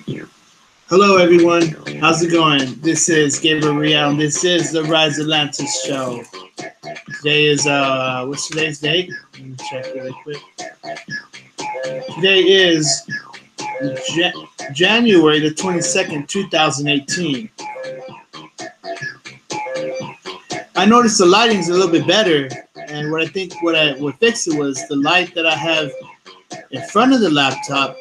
Hello everyone, how's it going? This is Gabriel Real, and this is the Rise Atlantis show. Today is, what's today's date? Let me check really quick. Today is January the 22nd, 2018. I noticed the lighting's a little bit better, and what fixed it was the light that I have in front of the laptop.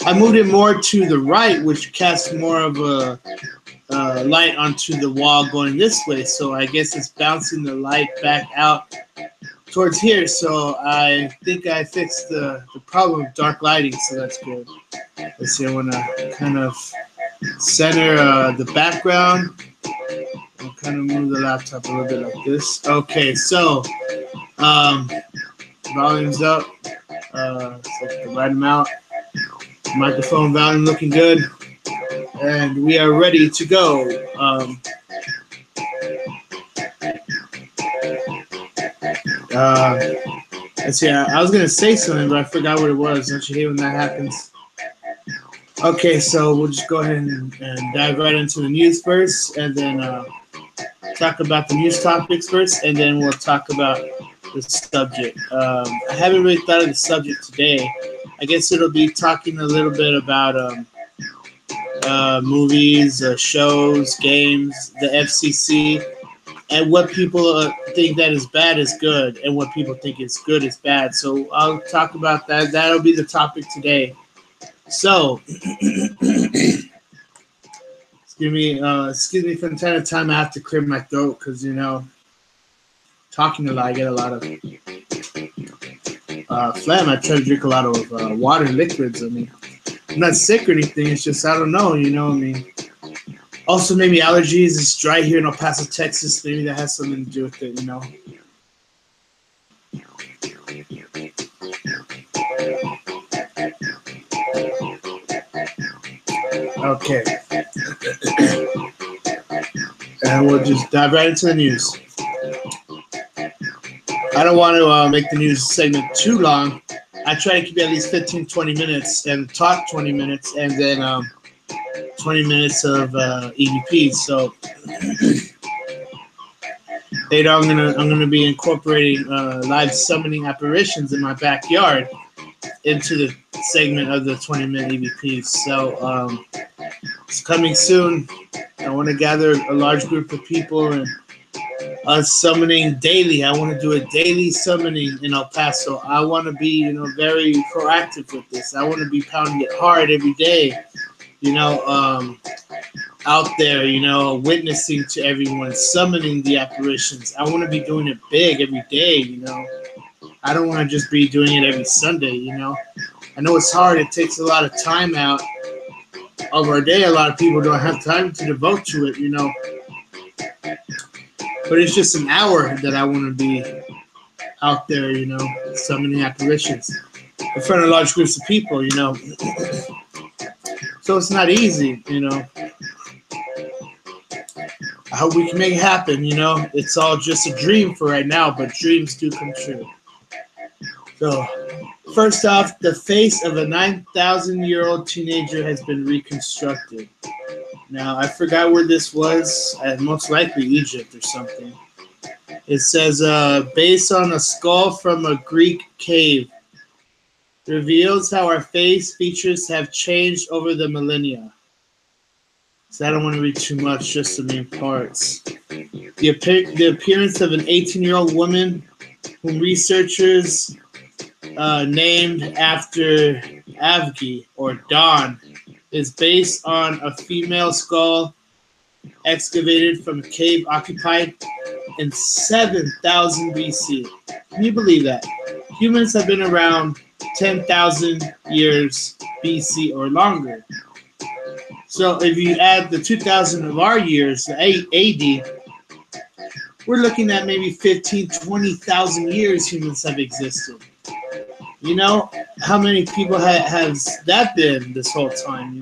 I moved it more to the right, which casts more of a light onto the wall going this way. So I guess it's bouncing the light back out towards here. So I think I fixed the problem of dark lighting. So that's good. Let's see. I want to kind of center the background. I'll kind of move the laptop a little bit like this. Okay. So volume's up. So the right amount. Microphone volume looking good, and we are ready to go. Let's see. I was gonna say something, but I forgot what it was. Don't you hate when that happens? Okay, so we'll just go ahead and dive right into the news first, and then talk about the news topics first, and then we'll talk about the subject. I haven't really thought of the subject today. I guess it'll be talking a little bit about movies, shows, games, the FCC, and what people think that is bad is good, and what people think is good is bad. So I'll talk about that. That'll be the topic today. So, excuse me from time to time. I have to clear my throat because talking a lot, I get a lot of phlegm. I try to drink a lot of water and liquids. I mean, I'm not sick or anything. It's just, I don't know, Also, maybe allergies. It's dry here in El Paso, Texas. Maybe that has something to do with it, Okay. And we'll just dive right into the news. I don't want to make the news segment too long. I try to keep it at least 15-20 minutes and talk 20 minutes, and then 20 minutes of EVPs. So later I'm gonna be incorporating live summoning apparitions in my backyard into the segment of the 20-minute EVPs. So it's coming soon. I want to gather a large group of people and summoning daily. I want to do a daily summoning in El Paso. I want to be, very proactive with this. I want to be pounding it hard every day, out there, witnessing to everyone, summoning the apparitions. I want to be doing it big every day, I don't want to just be doing it every Sunday, I know it's hard. It takes a lot of time out of our day. A lot of people don't have time to devote to it, But it's just an hour that I want to be out there, summoning apparitions in front of large groups of people, So it's not easy, I hope we can make it happen, It's all just a dream for right now, but dreams do come true. So, first off, the face of a 9,000-year-old teenager has been reconstructed. Now, I forgot where this was, most likely Egypt or something. It says, based on a skull from a Greek cave, reveals how our face features have changed over the millennia. So I don't want to read too much, just the main parts. The appearance of an 18-year-old woman whom researchers named after Avgi or Dawn is based on a female skull excavated from a cave occupied in 7,000 BC. Can you believe that? Humans have been around 10,000 years BC or longer. So if you add the 2,000 of our years, the AD, we're looking at maybe 20,000 years humans have existed. How many people has that been this whole time,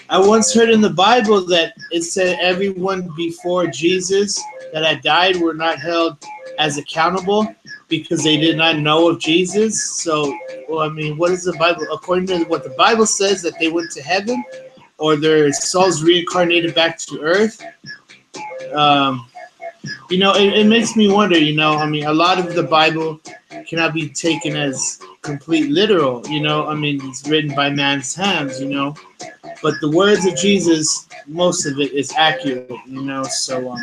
I once heard in the Bible that it said everyone before Jesus that had died were not held as accountable. because they did not know of Jesus. So, well, I mean, what is the Bible? According to what the Bible says, that they went to heaven, or their souls reincarnated back to earth. Um, it makes me wonder. I mean, a lot of the Bible cannot be taken as complete literal. I mean, it's written by man's hands. But the words of Jesus, most of it is accurate. So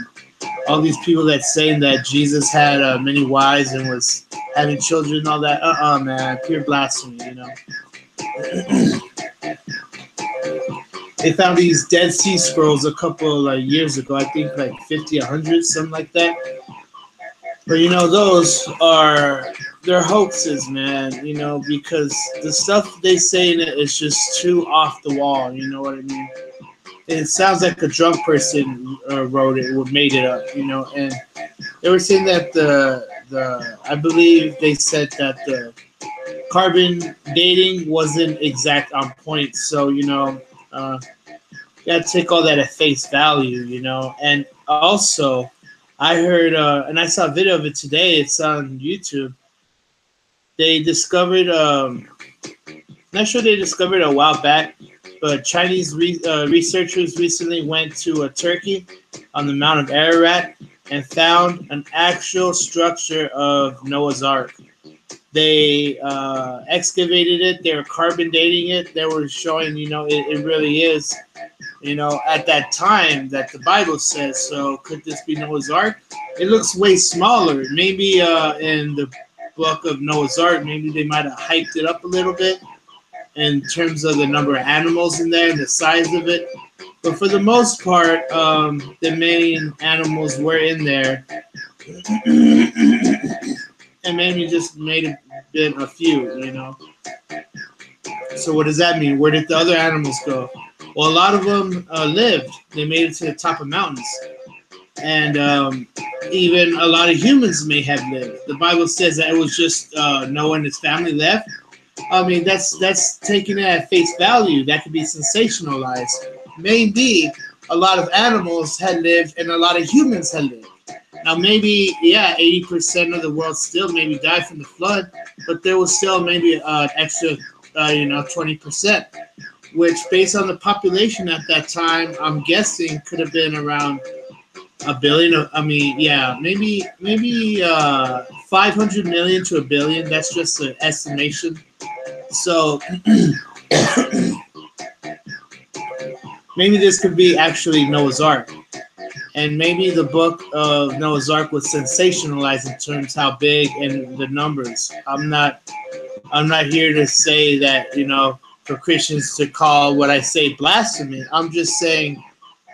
all these people that saying that Jesus had many wives and was having children and all that, man, pure blasphemy. They found these Dead Sea Scrolls a couple years ago. I think like 50, 100, something like that. But they're hoaxes, man. Because the stuff they say in it is just too off the wall. You know what I mean? It sounds like a drunk person wrote it or made it up. And they were saying that I believe they said that the carbon dating wasn't exact on point. So you gotta take all that at face value. And also, I heard and I saw a video of it today. It's on YouTube. They discovered, not sure they discovered a while back, but Chinese researchers recently went to Turkey on the Mount of Ararat and found an actual structure of Noah's Ark. They excavated it. They were carbon dating it. They were showing, it really is, at that time that the Bible says. So could this be Noah's Ark? It looks way smaller. Maybe in the book of Noah's Ark, maybe they might have hyped it up a little bit in terms of the number of animals in there and the size of it. But for the most part, the main animals were in there. And maybe just made it been a few, So what does that mean? Where did the other animals go? Well, a lot of them lived. They made it to the top of mountains. And even a lot of humans may have lived. The Bible says that it was just Noah and his family left. I mean, that's taken it at face value. That could be sensationalized. Maybe a lot of animals had lived and a lot of humans had lived. Now, maybe, 80% of the world still maybe died from the flood, but there was still maybe an extra, 20%, which based on the population at that time, I'm guessing could have been around a billion. Maybe 500 million to a billion. That's just an estimation. So maybe this could be actually Noah's Ark. And maybe the book of Noah's Ark was sensationalized in terms how big and the numbers. I'm not here to say that, for Christians to call what I say blasphemy. I'm just saying,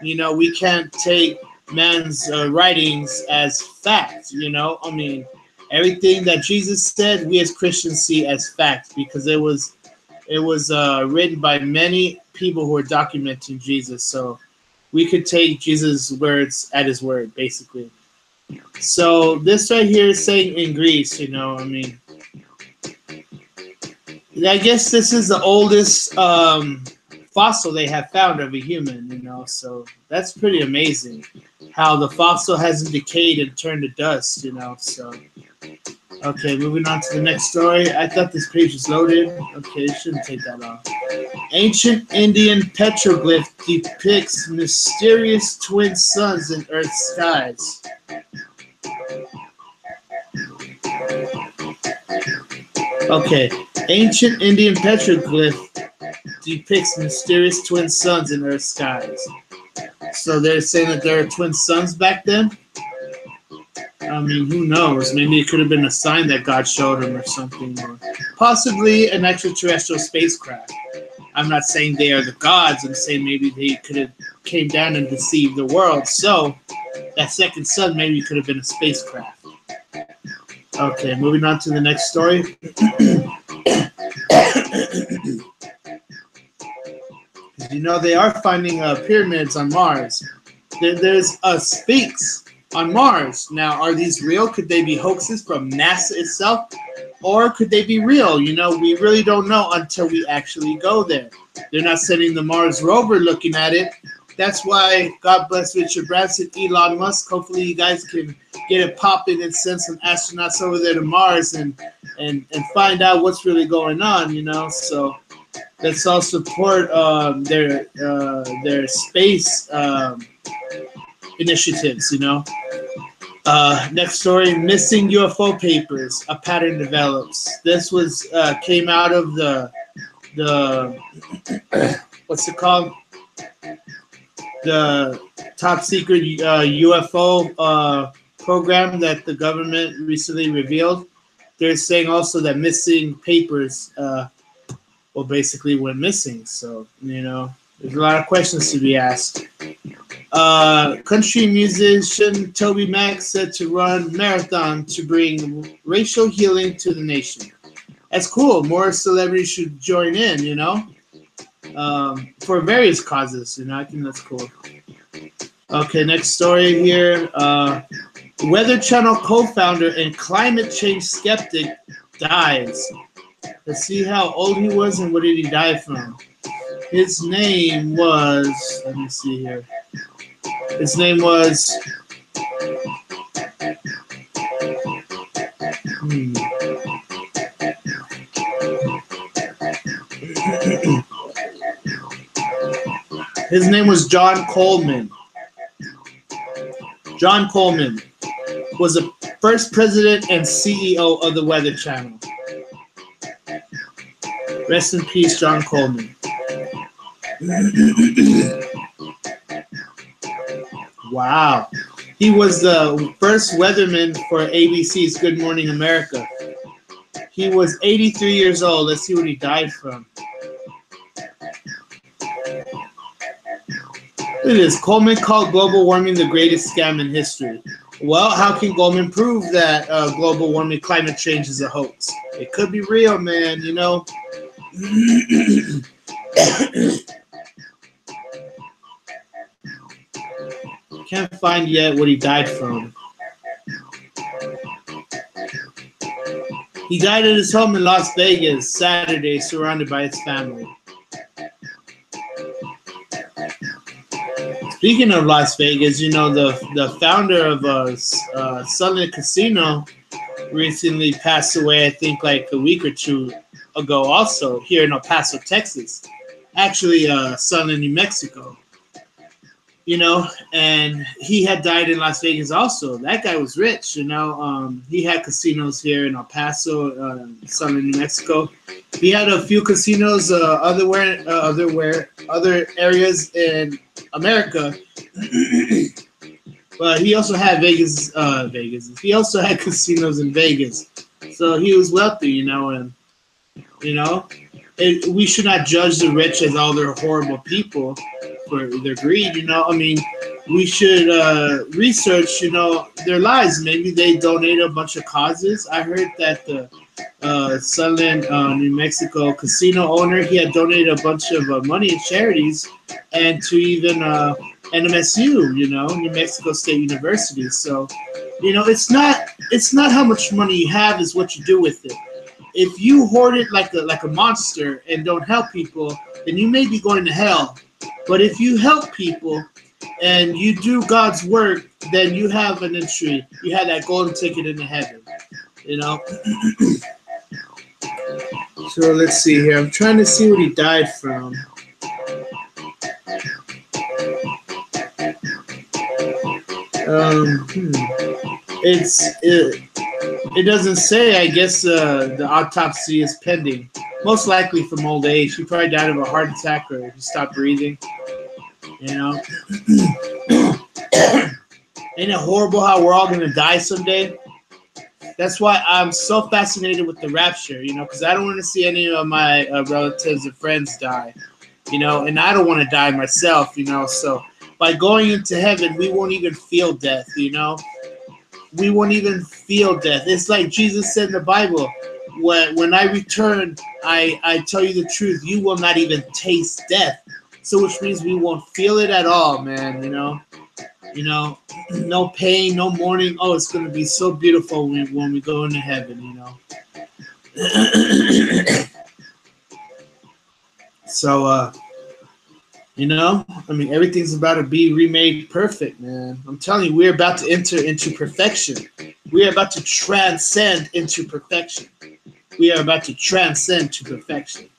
we can't take man's writings as fact, I mean, everything that Jesus said, we as Christians see as fact because it was written by many people who are documenting Jesus. So we could take Jesus' words at his word, basically. So this right here is saying in Greece, I guess this is the oldest fossil they have found of a human, so that's pretty amazing how the fossil hasn't decayed and turned to dust, so. Okay, moving on to the next story. I thought this page was loaded. Okay, it shouldn't take that long. Ancient Indian petroglyph depicts mysterious twin suns in Earth's skies. Okay, ancient Indian petroglyph depicts mysterious twin suns in Earth's skies. So they're saying that there are twin suns back then? I mean, who knows? Maybe it could have been a sign that God showed him or something. Or possibly an extraterrestrial spacecraft. I'm not saying they are the gods. I'm saying maybe they could have came down and deceived the world. So that second sun maybe could have been a spacecraft. Okay, moving on to the next story. They are finding pyramids on Mars. There's a Sphinx on Mars. Now, are these real? Could they be hoaxes from NASA itself? Or could they be real? We really don't know until we actually go there. They're not sending the Mars rover looking at it, That's why God bless Richard Branson, Elon Musk. Hopefully you guys can get it popping and send some astronauts over there to Mars and find out what's really going on, you know. So let's all support their space initiatives, you know. Next story, missing UFO papers, a pattern develops. This was came out of the what's it called? The top secret UFO program that the government recently revealed. They're saying also that missing papers well basically went missing. So, you know, there's a lot of questions to be asked. Country musician Toby Mac said to run marathon to bring racial healing to the nation. That's cool. More celebrities should join in, you know, for various causes. You know, I think that's cool. Okay, next story here. Weather Channel co-founder and climate change skeptic dies. Let's see how old he was and what did he die from. His name was, let me see here. His name was, his name was John Coleman. John Coleman was the first president and CEO of the Weather Channel. Rest in peace, John Coleman. Wow. He was the first weatherman for ABC's Good Morning America. He was 83 years old. Let's see what he died from. Look at this. Coleman called global warming the greatest scam in history. Well, how can Coleman prove that global warming, climate change is a hoax? It could be real, man, you know. Can't find yet what he died from. He died at his home in Las Vegas Saturday, surrounded by his family. Speaking of Las Vegas, you know, the founder of Sunland Casino recently passed away, I think like a week or two ago, also here in El Paso, Texas. Actually, Sunland, New Mexico. You know, and he had died in Las Vegas also. That guy was rich, you know. He had casinos here in El Paso, Sunland, New Mexico. He had a few casinos other areas in America. But he also had Vegas. He also had casinos in Vegas. So he was wealthy, you know, and, you know, we should not judge the rich as all they're horrible people for their greed, you know. I mean, we should research, you know, their lives. Maybe they donate a bunch of causes. I heard that the Sunland, New Mexico casino owner, he had donated a bunch of money in charities and to even NMSU, you know, New Mexico State University. So, you know, it's not how much money you have, is what you do with it. If you hoard it like a monster and don't help people, then you may be going to hell. But if you help people and you do God's work, then you have an entry. You have that golden ticket into heaven, you know. So let's see here. I'm trying to see what he died from. It doesn't say. I guess the autopsy is pending. Most likely from old age. He probably died of a heart attack or he stopped breathing. You know? Ain't it horrible how we're all going to die someday? That's why I'm so fascinated with the rapture, you know, because I don't want to see any of my relatives or friends die, you know, and I don't want to die myself, you know. So by going into heaven, we won't even feel death, you know. We won't even feel death. It's like Jesus said in the Bible, when I return, I tell you the truth, you will not even taste death. So which means we won't feel it at all, man, you know. You know, no pain, no mourning. Oh, it's going to be so beautiful when we go into heaven, you know. So, You know, I mean, everything's about to be remade perfect, man. I'm telling you, we're about to enter into perfection. We are about to transcend into perfection. We are about to transcend to perfection.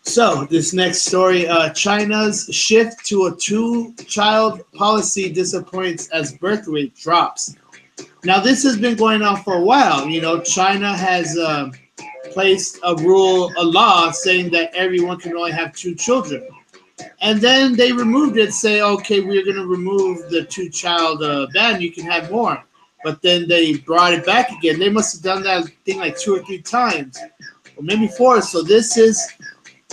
So, this next story, China's shift to a two-child policy disappoints as birth rate drops. Now, this has been going on for a while. You know, China has placed a law saying that everyone can only have 2 children. And then they removed it, say, okay, we're going to remove the 2-child ban. You can have more. But then they brought it back again. They must have done that thing like 2 or 3 times, or maybe 4. So this is,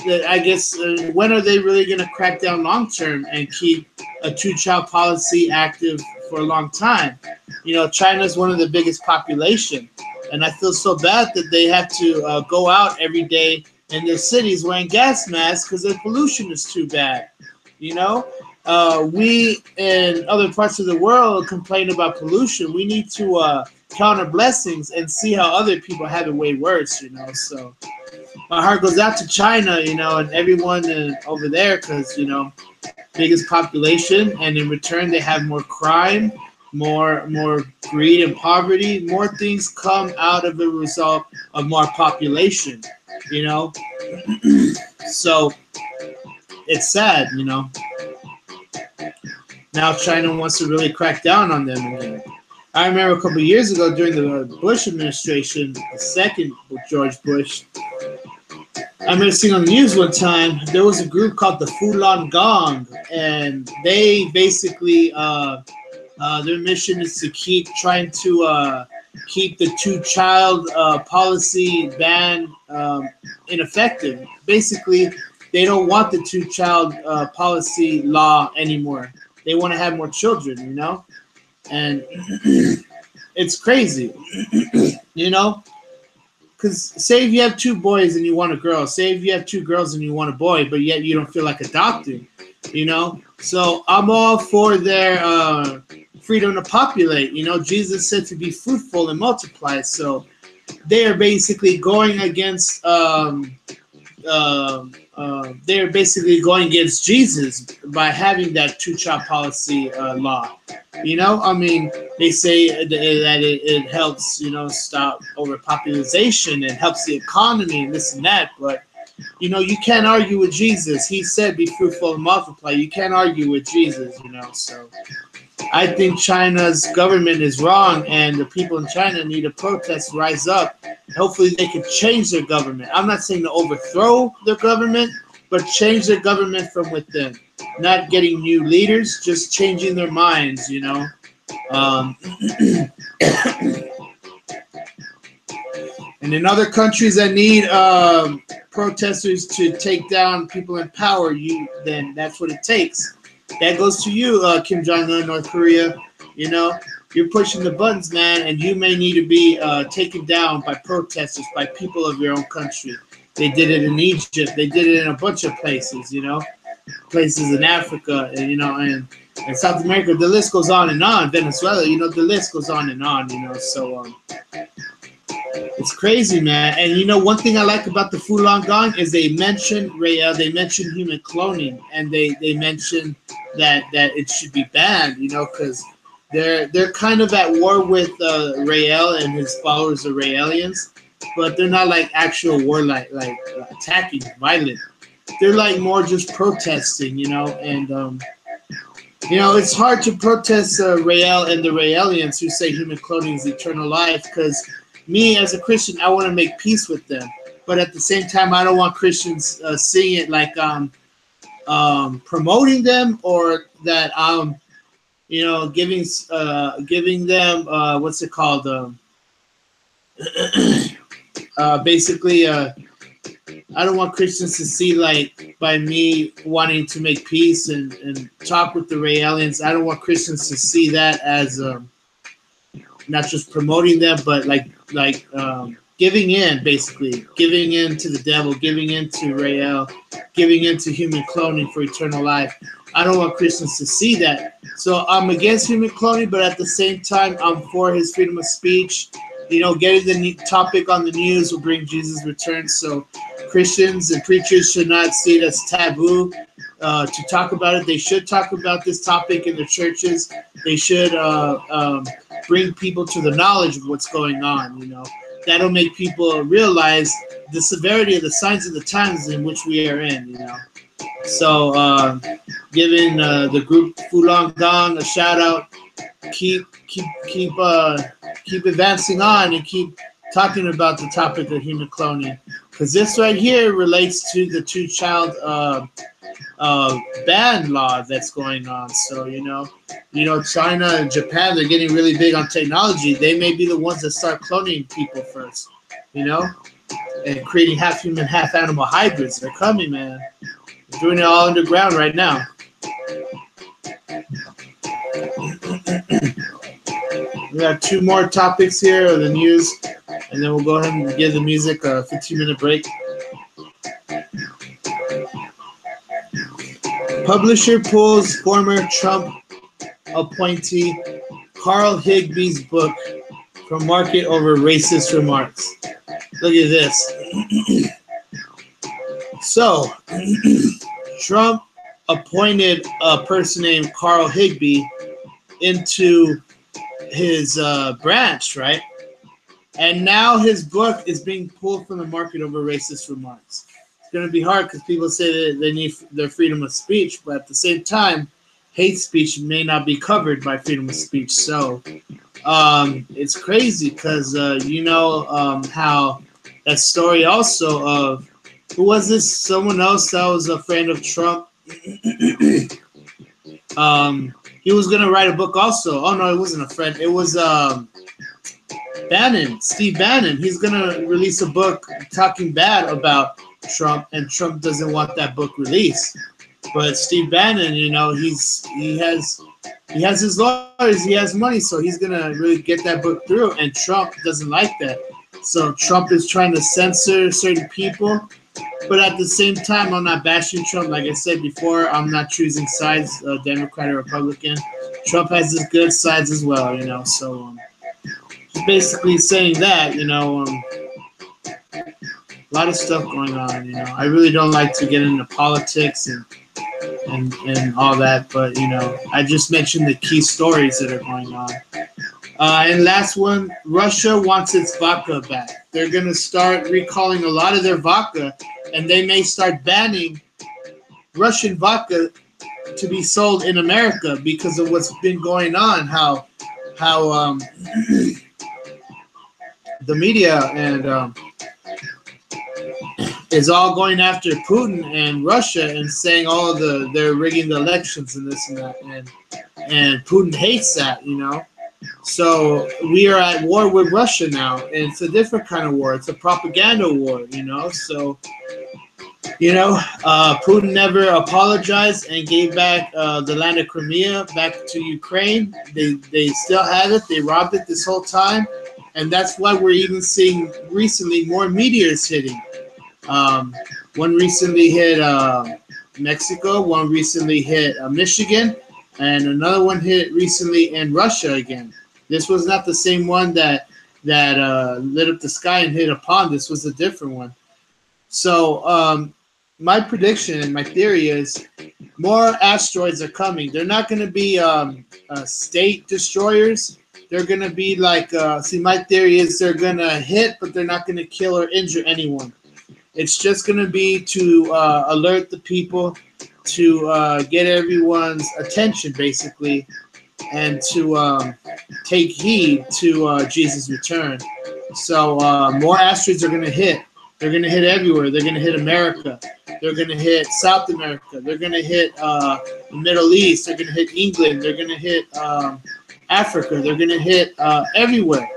I guess, when are they really going to crack down long term and keep a 2-child policy active for a long time? You know, China is one of the biggest population. And I feel so bad that they have to go out every day in their cities wearing gas masks because their pollution is too bad. You know, we in other parts of the world complain about pollution. We need to count our blessings and see how other people have it way worse. You know, so my heart goes out to China. You know, and everyone over there because you know, biggest population, and in return they have more crime, more greed and poverty. More things come out of the result of more population. You know, so it's sad, you know. Now China wants to really crack down on them again. I remember a couple of years ago during the Bush administration, the second George Bush, I remember seeing on the news one time, there was a group called the Falun Gong, and they basically, their mission is to keep trying to keep the 2-child policy ban ineffective. Basically, they don't want the 2-child policy law anymore. They want to have more children, you know? And it's crazy, you know? Because say if you have 2 boys and you want a girl, say if you have 2 girls and you want a boy, but yet you don't feel like adopting, you know? So I'm all for their freedom to populate. You know, Jesus said to be fruitful and multiply. So they are basically going against Jesus by having that 2-child policy law. You know, I mean, they say that it helps, you know, stop overpopulation, it helps the economy and this and that, but you know, you can't argue with Jesus. He said be fruitful and multiply. You can't argue with Jesus, you know. So I think China's government is wrong, and the people in China need to protest, rise up. Hopefully they can change their government. I'm not saying to overthrow their government, but change their government from within. Not getting new leaders, just changing their minds, you know. And in other countries that need protesters to take down people in power, then that's what it takes. That goes to you, Kim Jong-un, North Korea. You know, you're pushing the buttons, man, and you may need to be taken down by protesters, by people of your own country. They did it in Egypt. They did it in a bunch of places, you know, places in Africa, and, you know, and South America. The list goes on and on. Venezuela, you know, the list goes on and on, you know. So it's crazy, man. And, you know, one thing I like about the Falun Gong is they mention they mention human cloning, and they mention that it should be banned, you know, because they're kind of at war with Rael and his followers, the Raelians, but they're not like actual war, like attacking, violent. They're like more just protesting, you know, and you know, it's hard to protest Rael and the Raelians who say human cloning is eternal life, because me as a Christian, I want to make peace with them, but at the same time, I don't want Christians seeing it like promoting them, or that you know, giving them what's it called? Basically, I don't want Christians to see, like, by me wanting to make peace and talk with the Raelians, I don't want Christians to see that as not just promoting them, but like giving in, basically giving in to the devil, giving in to Rael, giving in to human cloning for eternal life. I don't want Christians to see that. So I'm against human cloning, but at the same time, I'm for his freedom of speech. You know, getting the topic on the news will bring Jesus' return. So Christians and preachers should not see it as taboo to talk about it. They should talk about this topic in the churches. They should bring people to the knowledge of what's going on. You know, that'll make people realize the severity of the signs of the times in which we are in. You know, so giving the group Fulong Gong a shout out. Keep advancing on and keep talking about the topic of human cloning, because this right here relates to the two-child ban law that's going on. So you know, China and Japan, they're getting really big on technology. They may be the ones that start cloning people first, you know, and creating half human, half animal hybrids. They're coming, man. They're doing it all underground right now. We got 2 more topics here of the news, and then we'll go ahead and give the music a 15-minute break. Publisher pulls former Trump appointee Carl Higby's book from market over racist remarks. Look at this. So, Trump appointed a person named Carl Higby into his branch, right? And now his book is being pulled from the market over racist remarks. It's going to be hard because people say that they need their freedom of speech, but at the same time, hate speech may not be covered by freedom of speech. So it's crazy because you know how that story also of, who was this? Someone else that was a friend of Trump. He was gonna write a book also. Oh no, it wasn't a friend. It was Bannon, Steve Bannon. He's gonna release a book talking bad about Trump, and Trump doesn't want that book released. But Steve Bannon, you know, he has his lawyers, he has money, so he's gonna really get that book through. And Trump doesn't like that, so Trump is trying to censor certain people. But at the same time, I'm not bashing Trump. Like I said before, I'm not choosing sides, Democrat or Republican. Trump has his good sides as well, you know. So basically saying that, you know, a lot of stuff going on, you know. I really don't like to get into politics and all that, but, you know, I just mentioned the key stories that are going on. And last one, Russia wants its vodka back. They're going to start recalling a lot of their vodka, and they may start banning Russian vodka to be sold in America because of what's been going on, how the media and is all going after Putin and Russia and saying they're rigging the elections and this and that, and Putin hates that, you know. So we are at war with Russia now, and it's a different kind of war. It's a propaganda war, you know. So, you know, Putin never apologized and gave back the land of Crimea back to Ukraine. They still have it. They robbed it this whole time, and that's why we're even seeing recently more meteors hitting. One recently hit Mexico. One recently hit Michigan. And another one hit recently in Russia again. This was not the same one that lit up the sky and hit a pond. This was a different one. So my prediction and my theory is more asteroids are coming. They're not going to be state destroyers. They're going to be like, my theory is they're going to hit, but they're not going to kill or injure anyone. It's just going to be to alert the people, to get everyone's attention, basically, and to take heed to Jesus' return. So more asteroids are going to hit. They're going to hit everywhere. They're going to hit America. They're going to hit South America. They're going to hit the Middle East. They're going to hit England. They're going to hit Africa. They're going to hit everywhere,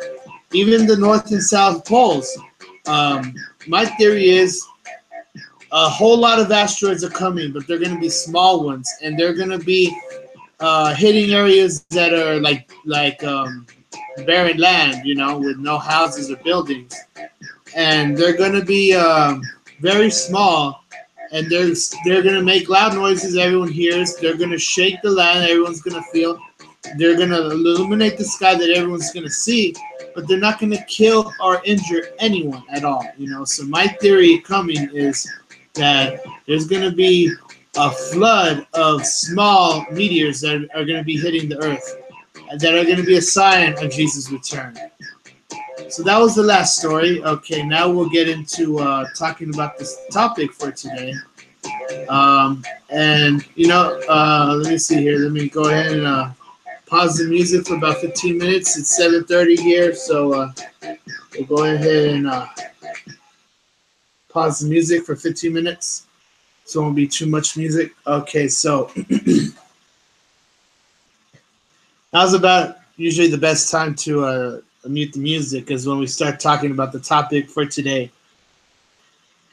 even the North and South poles. My theory is a whole lot of asteroids are coming, but they're going to be small ones, and they're going to be hitting areas that are like barren land, you know, with no houses or buildings. And they're going to be very small, and they're going to make loud noises everyone hears. They're going to shake the land everyone's going to feel. They're going to illuminate the sky that everyone's going to see, but they're not going to kill or injure anyone at all, you know. So my theory coming is that there's going to be a flood of small meteors that are going to be hitting the earth, that are going to be a sign of Jesus' return. So that was the last story. Okay, now we'll get into talking about this topic for today. And let me see here. Let me go ahead and pause the music for about 15 minutes. It's 7:30 here, so we'll go ahead and pause the music for 15 minutes, so it won't be too much music. Okay, so now's about usually the best time to mute the music, is when we start talking about the topic for today.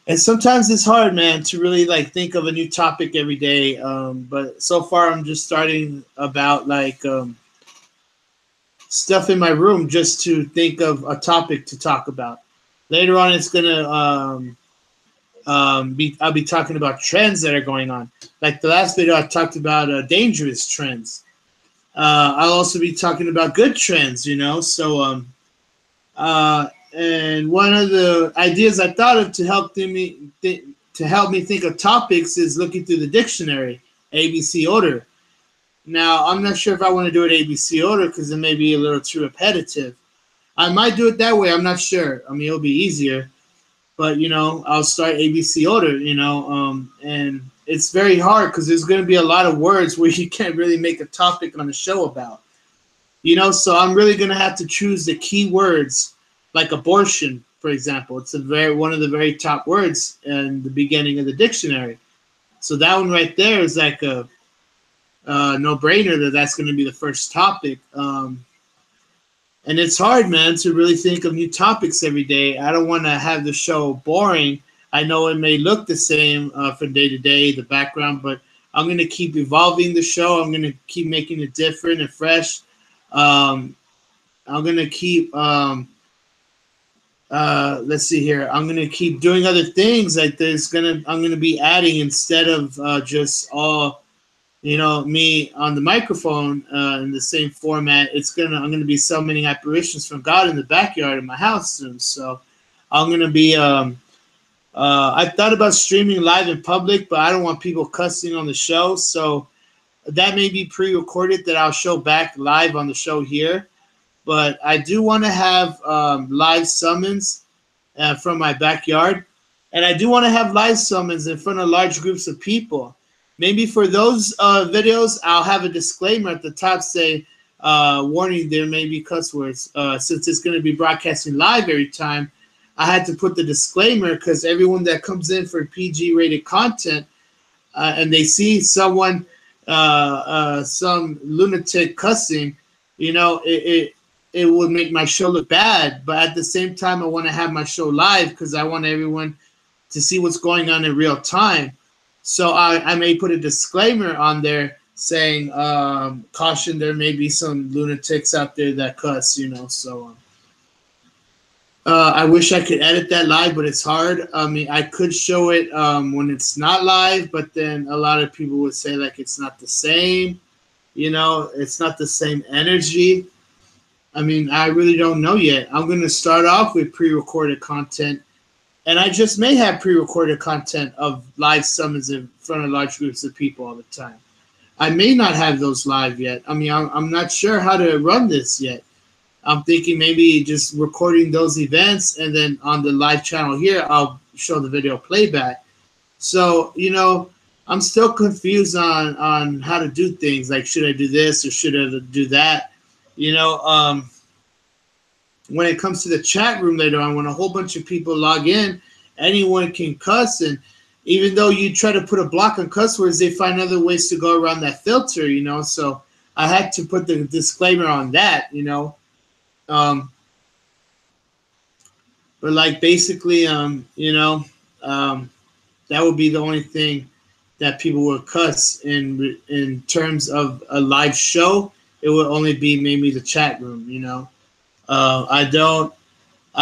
And sometimes it's hard, man, to really think of a new topic every day. But so far, I'm just starting about stuff in my room just to think of a topic to talk about. Later on, it's gonna I'll be talking about trends that are going on. Like the last video, I talked about dangerous trends. I'll also be talking about good trends, So, and one of the ideas I thought of to help me think of topics is looking through the dictionary, ABC order. Now, I'm not sure if I want to do it ABC order because it may be a little too repetitive. I might do it that way. I'm not sure. I mean, it'll be easier. But, I'll start ABC order, and it's very hard because there's going to be a lot of words where you can't really make a topic on the show about. So I'm really going to have to choose the key words, like abortion, for example. It's one of the very top words in the beginning of the dictionary. So that one right there is like a no-brainer that's going to be the first topic. And it's hard, man, to really think of new topics every day. I don't want to have the show boring. I know it may look the same from day to day, the background, but I'm going to keep evolving the show. I'm going to keep making it different and fresh. I'm going to keep, let's see here. I'm going to keep doing other things. I'm going to be adding, instead of just all, me on the microphone in the same format. I'm going to be summoning apparitions from God in the backyard of my house soon. So I'm going to be, I thought about streaming live in public, but I don't want people cussing on the show. So that may be pre-recorded that I'll show back live on the show here. But I do want to have live summons from my backyard. And I do want to have live summons in front of large groups of people. Maybe for those videos, I'll have a disclaimer at the top, say, warning, there may be cuss words. Since it's going to be broadcasting live every time, I had to put the disclaimer because everyone that comes in for PG-rated content and they see someone, some lunatic cussing, it would make my show look bad. But at the same time, I want to have my show live because I want everyone to see what's going on in real time. So I may put a disclaimer on there saying, caution, there may be some lunatics out there that cuss, So I wish I could edit that live, but it's hard. I mean, I could show it when it's not live, but then a lot of people would say it's not the same. It's not the same energy. I mean, I really don't know yet. I'm going to start off with pre-recorded content. And I just may have pre-recorded content of live summons in front of large groups of people all the time. I may not have those live yet. I mean, I'm not sure how to run this yet. I'm thinking maybe just recording those events, and then on the live channel here, I'll show the video playback. So, I'm still confused on how to do things. Like, should I do this or should I do that? When it comes to the chat room later on, when a whole bunch of people log in, anyone can cuss. And even though you try to put a block on cuss words, they find other ways to go around that filter, So I had to put the disclaimer on that, But basically, that would be the only thing that people would cuss in terms of a live show. It would only be maybe the chat room, I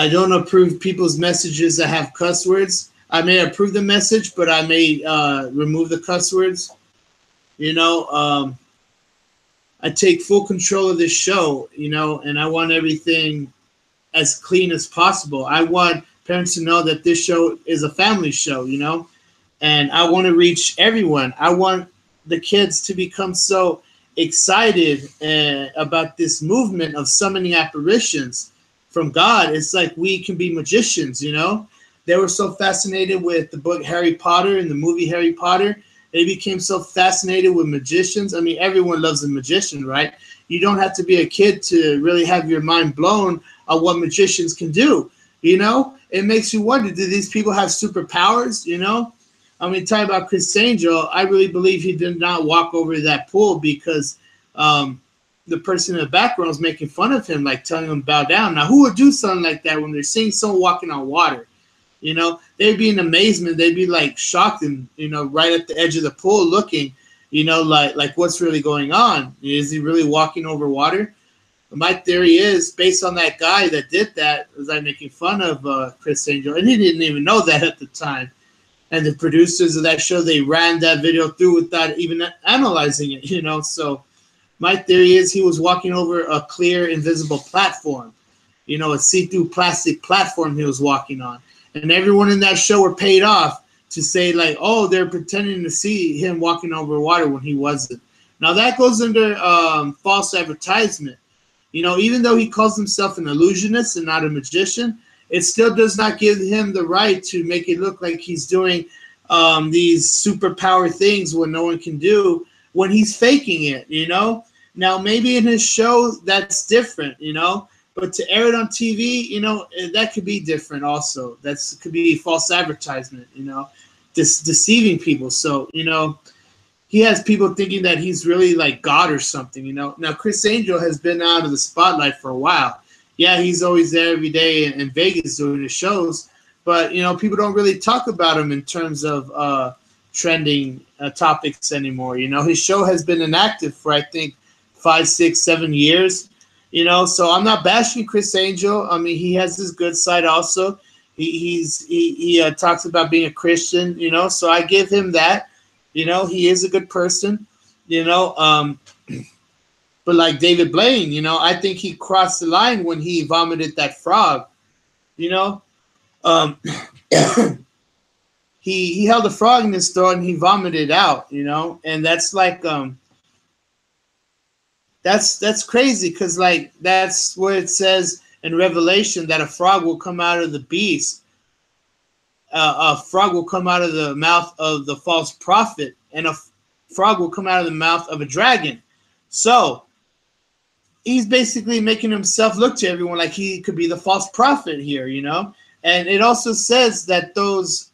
don't approve people's messages that have cuss words. I may approve the message, but I may remove the cuss words. I take full control of this show, and I want everything as clean as possible. I want parents to know that this show is a family show, and I want to reach everyone. I want the kids to become so excited about this movement of summoning apparitions from God. It's like we can be magicians, you know. They were so fascinated with the book Harry Potter and the movie Harry Potter. They became so fascinated with magicians. I mean, everyone loves a magician, right? You don't have to be a kid to really have your mind blown on what magicians can do. You know, it makes you wonder, do these people have superpowers? You know, I mean, talking about Chris Angel, I really believe he did not walk over that pool because the person in the background was making fun of him, like telling him bow down. Now, who would do something like that when they're seeing someone walking on water? You know, they'd be in amazement. They'd be like shocked and, you know, right at the edge of the pool looking, you know, like what's really going on? Is he really walking over water? My theory is, based on that guy that did that, was like making fun of Chris Angel, and he didn't even know that at the time. And the producers of that show, they ran that video through without even analyzing it, you know. So my theory is he was walking over a clear, invisible platform, you know, a see-through plastic platform he was walking on. And everyone in that show were paid off to say, like, oh, they're pretending to see him walking over water when he wasn't. Now, that goes under false advertisement. You know, even though he calls himself an illusionist and not a magician, it still does not give him the right to make it look like he's doing these superpower things when no one can do when he's faking it, you know? Now, maybe in his show, that's different, you know? But to air it on TV, you know, that could be different also. That could be false advertisement, you know, deceiving people. So, you know, he has people thinking that he's really like God or something, you know. Now, Chris Angel has been out of the spotlight for a while. Yeah, he's always there every day in Vegas doing his shows. But, you know, people don't really talk about him in terms of trending topics anymore. You know, his show has been inactive for, I think, 5, 6, 7 years. You know, so I'm not bashing Chris Angel. I mean, he has his good side also. He talks about being a Christian, you know, so I give him that. You know, he is a good person, you know. But like David Blaine, you know, I think he crossed the line when he vomited that frog, you know. He held a frog in his throat and he vomited out, you know, and that's like that's crazy because like that's where it says in Revelation that a frog will come out of the beast. A frog will come out of the mouth of the false prophet, and a frog will come out of the mouth of a dragon. So he's basically making himself look to everyone like he could be the false prophet here, you know. And it also says that those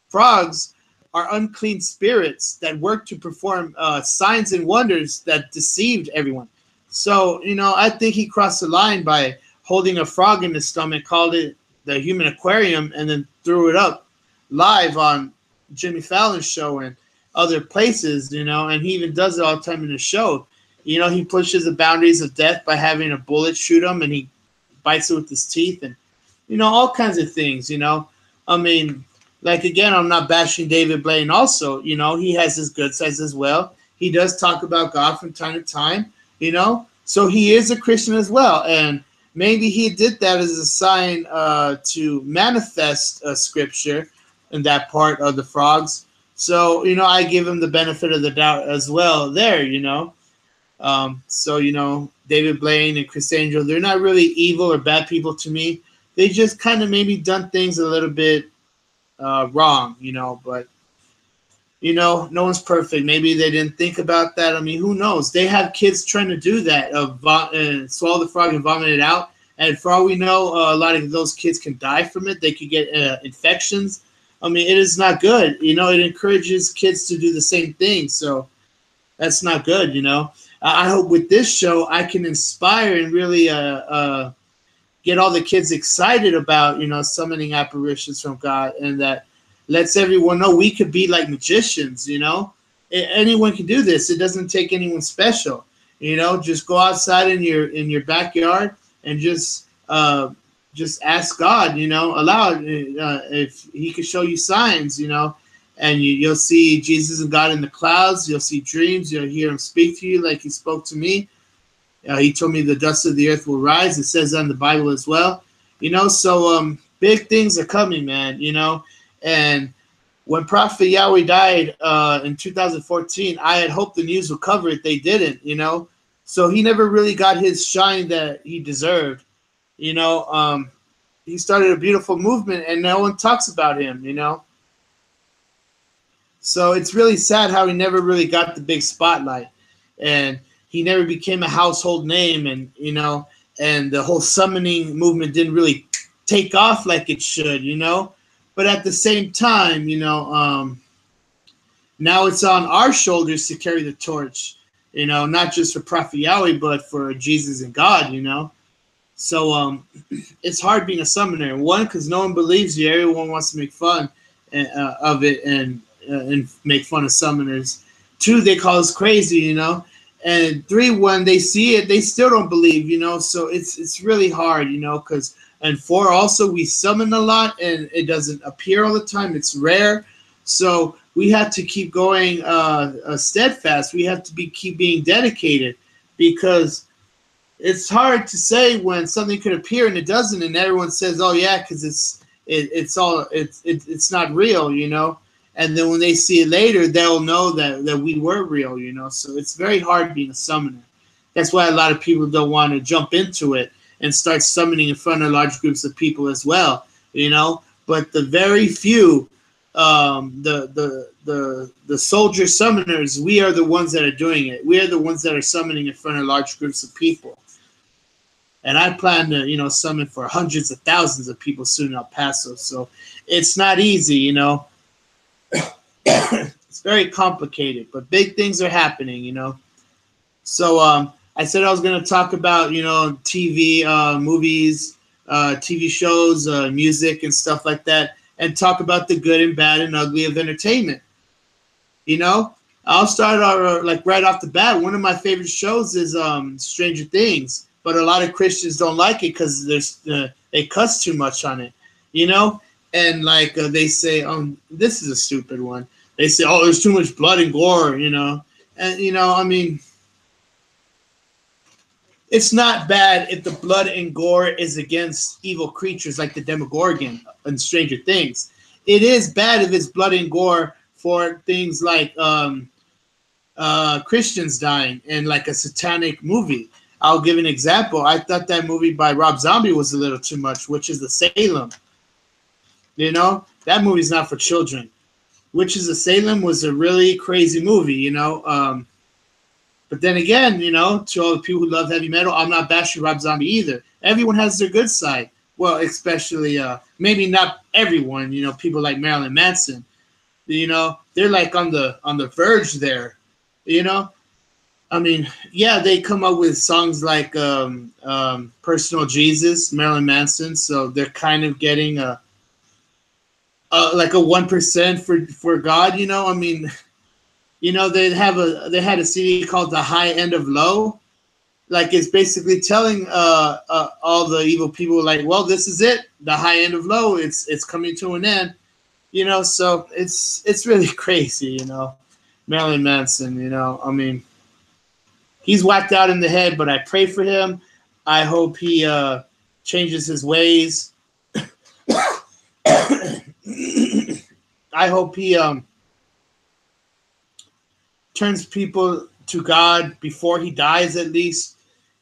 frogs are unclean spirits that work to perform signs and wonders that deceived everyone. So, you know, I think he crossed the line by holding a frog in his stomach, called it the human aquarium, and then threw it up live on Jimmy Fallon's show and other places, you know, and he even does it all the time in the show. You know, he pushes the boundaries of death by having a bullet shoot him, and he bites it with his teeth and, you know, all kinds of things, you know. I mean, like, again, I'm not bashing David Blaine also, you know, he has his good sides as well. He does talk about God from time to time, you know, so he is a Christian as well. And maybe he did that as a sign to manifest scripture in that part of the frogs. So, you know, I give him the benefit of the doubt as well there, you know. So, you know, David Blaine and Chris Angel, they're not really evil or bad people to me. They just kind of maybe done things a little bit wrong, you know, but, you know, no one's perfect. Maybe they didn't think about that. I mean, who knows? They have kids trying to do that, swallow the frog and vomit it out. And for all we know, a lot of those kids can die from it. They could get infections. I mean, it is not good. You know, it encourages kids to do the same thing. So that's not good, you know. I hope with this show I can inspire and really get all the kids excited about, you know, summoning apparitions from God, and that lets everyone know we could be like magicians, you know. Anyone can do this. It doesn't take anyone special, you know. Just go outside in your backyard and just ask God, you know, allow if he could show you signs, you know, and you'll see Jesus and God in the clouds. You'll see dreams. You'll hear him speak to you like he spoke to me. He told me the dust of the earth will rise. It says that in the Bible as well, you know. So big things are coming, man, you know. And When Prophet Yahweh died in 2014, I had hoped the news would cover it. They didn't, you know. So he never really got his shine that he deserved, you know. He started a beautiful movement, and no one talks about him, you know. So it's really sad how he never really got the big spotlight, and he never became a household name, and you know, and the whole summoning movement didn't really take off like it should, you know. But at the same time, you know, now it's on our shoulders to carry the torch, you know, not just for Prophet Yahweh, but for Jesus and God, you know. So it's hard being a summoner. One, because no one believes you. Everyone wants to make fun of it and make fun of summoners. Two, they call us crazy, you know. And three, when they see it, they still don't believe, you know. So it's really hard, you know, because and four, also we summon a lot and it doesn't appear all the time. It's rare. So we have to keep going steadfast. We have to keep being dedicated, because it's hard to say when something could appear and it doesn't, and everyone says, "Oh yeah," because it's not real, you know. And then when they see it later, they'll know that we were real, you know. So it's very hard being a summoner. That's why a lot of people don't want to jump into it and start summoning in front of large groups of people as well, you know. But the very few, the soldier summoners, we are the ones that are doing it. We are the ones that are summoning in front of large groups of people. And I plan to, you know, summon for hundreds of thousands of people soon in El Paso. So it's not easy, you know. It's very complicated, but big things are happening, you know. So I said I was going to talk about, you know, TV, movies, TV shows, music and stuff like that, and talk about the good and bad and ugly of entertainment. You know, I'll start like right off the bat. One of my favorite shows is Stranger Things. But a lot of Christians don't like it because they cuss too much on it, you know? And like they say, this is a stupid one. They say, oh, there's too much blood and gore, you know? And, you know, I mean, it's not bad if the blood and gore is against evil creatures like the Demogorgon and Stranger Things. It is bad if it's blood and gore for things like Christians dying and like a satanic movie. I'll give an example. I thought that movie by Rob Zombie was a little too much, which is the Salem. You know, that movie's not for children. Which is the Salem was a really crazy movie, you know. But then again, you know, to all the people who love heavy metal, I'm not bashing Rob Zombie either. Everyone has their good side. Well, especially, maybe not everyone, you know, people like Marilyn Manson. You know, they're like on the verge there, you know. I mean, yeah, they come up with songs like Personal Jesus, Marilyn Manson, so they're kind of getting like a 1% for God, you know. I mean, you know, they had a CD called The High End of Low. Like, it's basically telling all the evil people, like, well, this is it, the high end of low, it's coming to an end, you know. So it's really crazy, you know. Marilyn Manson, you know, I mean, he's whacked out in the head, but I pray for him. I hope he changes his ways. I hope he turns people to God before he dies, at least.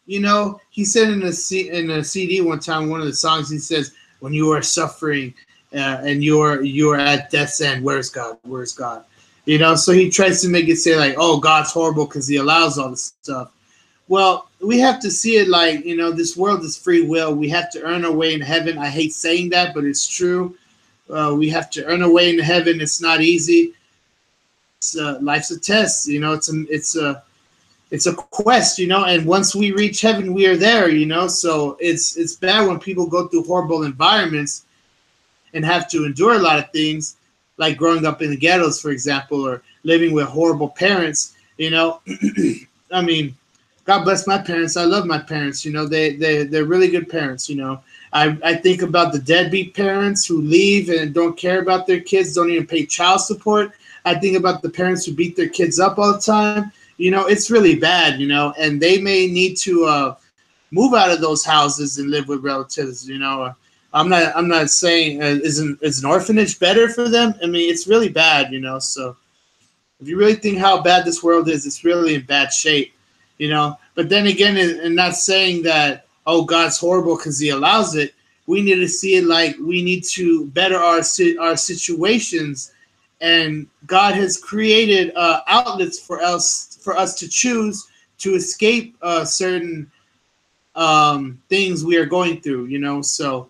You know, he said in a CD one time, one of the songs, he says, when you are suffering and you're at death's end, where's God? Where's God? You know, so he tries to make it say like, oh, God's horrible because he allows all this stuff. Well, we have to see it like, you know, this world is free will. We have to earn our way in heaven. I hate saying that, but it's true. We have to earn our way into heaven. It's not easy. Life's a test, you know. It's a quest, you know. And once we reach heaven, we are there, you know. So it's bad when people go through horrible environments and have to endure a lot of things, like growing up in the ghettos, for example, or living with horrible parents, you know. I mean, God bless my parents. I love my parents, you know. They're really good parents, you know. I think about the deadbeat parents who leave and don't care about their kids, don't even pay child support. I think about the parents who beat their kids up all the time. You know, it's really bad, you know, and they may need to move out of those houses and live with relatives, you know. I'm not saying is an orphanage better for them? I mean, it's really bad, you know. So if you really think how bad this world is, it's really in bad shape, you know. But then again, and not saying that, oh, God's horrible because he allows it. We need to see it like we need to better our situations, and God has created outlets for us to choose to escape certain things we are going through, you know. So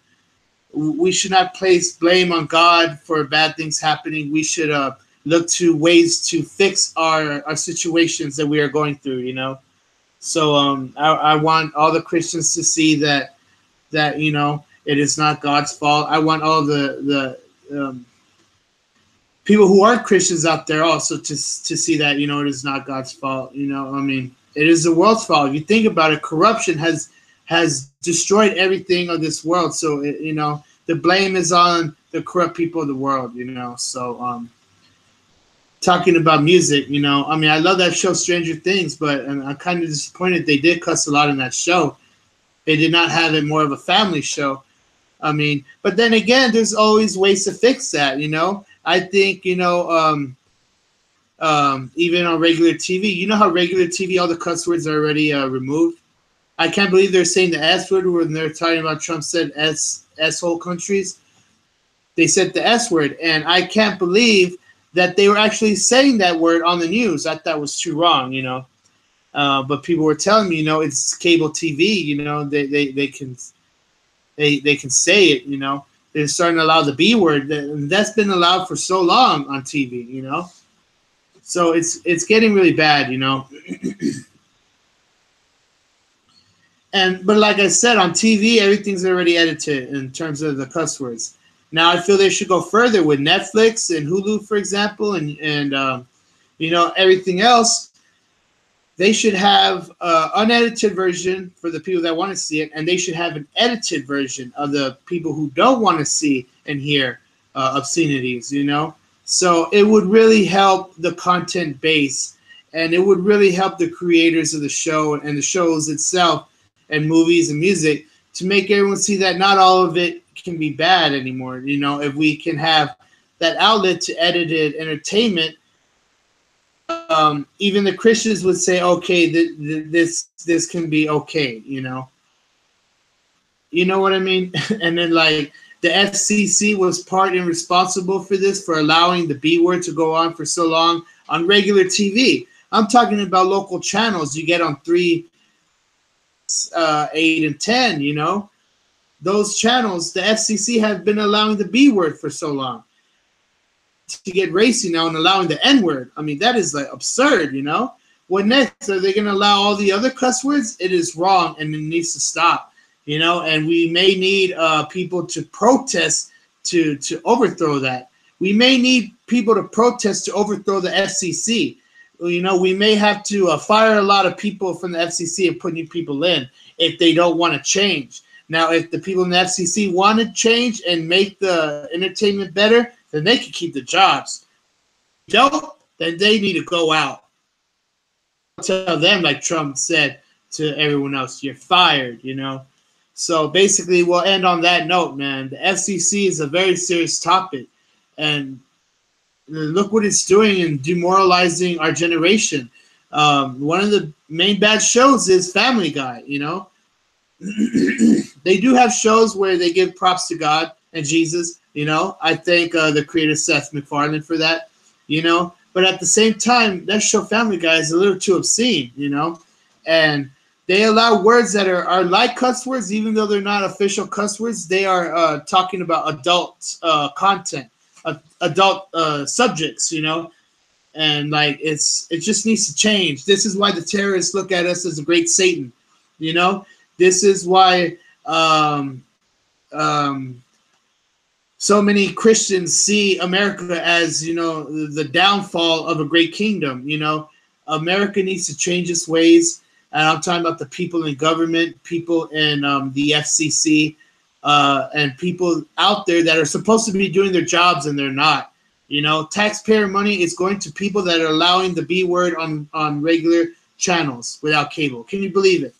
we should not place blame on God for bad things happening. We should look to ways to fix our situations that we are going through, you know. So I want all the Christians to see that you know, it is not God's fault. I want all the people who aren't Christians out there also to see that, you know, it is not God's fault. You know, I mean, it is the world's fault. If you think about it, corruption has destroyed everything of this world. So you know, the blame is on the corrupt people of the world. You know, so talking about music, you know, I mean, I love that show, Stranger Things, but I'm kind of disappointed they did cuss a lot in that show. They did not have it more of a family show. I mean, but then again, there's always ways to fix that, you know. I think, you know, even on regular TV, you know how regular TV, all the cuss words are already removed. I can't believe they're saying the S word when they're talking about Trump said S-hole countries. They said the S word, and I can't believe that they were actually saying that word on the news. I thought was too wrong, you know. But people were telling me, you know, it's cable TV, you know, they can say it, you know. They're starting to allow the B word. That's been allowed for so long on TV, you know. So it's getting really bad, you know. But like I said, on TV, everything's already edited in terms of the cuss words. Now I feel they should go further with Netflix and Hulu, for example, and you know, everything else. They should have an unedited version for the people that want to see it, and they should have an edited version of the people who don't want to see and hear obscenities, you know? So it would really help the content base, and it would really help the creators of the show and the shows itself and movies and music to make everyone see that not all of it can be bad anymore. You know, if we can have that outlet to edited entertainment, even the Christians would say, okay, this can be okay, you know. You know what I mean? And then, like, the FCC was part and responsible for this, for allowing the B word to go on for so long on regular TV. I'm talking about local channels you get on 3, 8, and 10, you know. Those channels, the FCC have been allowing the B word for so long. To get racy now and allowing the N word. I mean, that is like absurd, you know. What next? Are they going to allow all the other cuss words? It is wrong, and it needs to stop, you know. And we may need people to protest to overthrow that. We may need people to protest to overthrow the FCC. You know, we may have to fire a lot of people from the FCC and put new people in if they don't want to change. Now, if the people in the FCC want to change and make the entertainment better, then they can keep the jobs. If they don't, then they need to go out. Tell them, like Trump said to everyone else, you're fired, you know. So basically, we'll end on that note, man. The FCC is a very serious topic, and look what it's doing in demoralizing our generation. One of the main bad shows is Family Guy, you know. They do have shows where they give props to God and Jesus, you know. I thank the creator Seth MacFarlane for that, you know. But at the same time, that show Family Guy is a little too obscene, you know. And they allow words that are like cuss words, even though they're not official cuss words. They are talking about adult content, adult subjects, you know. And like it just needs to change. This is why the terrorists look at us as a great Satan, you know. This is why so many Christians see America as, you know, the downfall of a great kingdom. You know, America needs to change its ways. And I'm talking about the people in government, people in the FCC, and people out there that are supposed to be doing their jobs and they're not. You know, taxpayer money is going to people that are allowing the B word on regular channels without cable. Can you believe it?